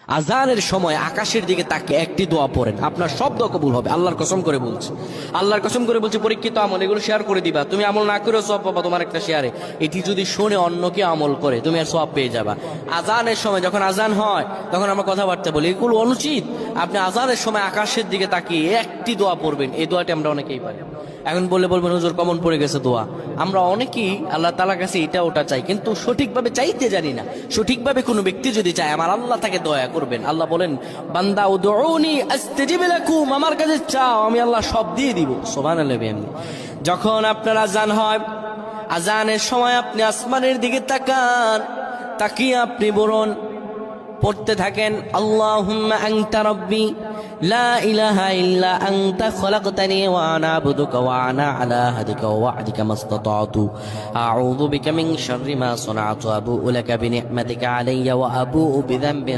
আজানের সময় আকাশের দিকে তাকিয়ে একটি দোয়া পড়েন, আপনার সব দোয়া কবুল হবে। আল্লাহর কসম করে বলছি, আল্লাহর কসম করে বলছি, পরীক্ষিত আমল এগুলো শেয়ার করে দিবা। তুমি আমল না করেও সব পাবা তোমার একটা শেয়ারে। এটি যদি শুনে অন্য কেউ আমল করে তুমি আর সব পেয়ে যাবা। আজানের সময় যখন আজান হয় তখন আমরা কথাবার্তা বলি, এগুলো অনুচিত। আপনি আজানের সময় আকাশের দিকে তাকিয়ে একটি দোয়া পড়বেন। এই দোয়াটি আমরা অনেকেই পারি। এখন বলবেন হুজুর কমন পড়ে গেছে দোয়া। আমরা অনেকেই আল্লাহ তাআলার কাছে এটা ওটা চাই, কিন্তু সঠিকভাবে চাইতে জানি না। সঠিকভাবে কোনো ব্যক্তি যদি চায় আমার আল্লাহ তাকে দয়া করবেন। আল্লাহ বলেন, বান্দা উদউনি আস্তাজিব লাকুম, আমার কাছে চাও আমি আল্লাহ সব দিয়ে দিব। সুবহানাল্লাহ। যখন আপনার আজান হয়, আজানের সময় আপনি আসমানের দিকে তাকান, তাকিয়ে আপনি বলুন, পড়তে থাকেন, আল্লাহুম্মা আনতা রাব্বি লা ইলাহা ইল্লা আনতা খলাকতানি ওয়া আনা আবদুকা ওয়া আনা আলা হাদিকা ওয়া ওয়া'দিকা মাসতাতা'তু আউযু বিকা মিন শাররি মা সানা'তু আবু'ু লাকা বিনি'মাতিকা আলাইয়া ওয়া আবু'ু বিযানবি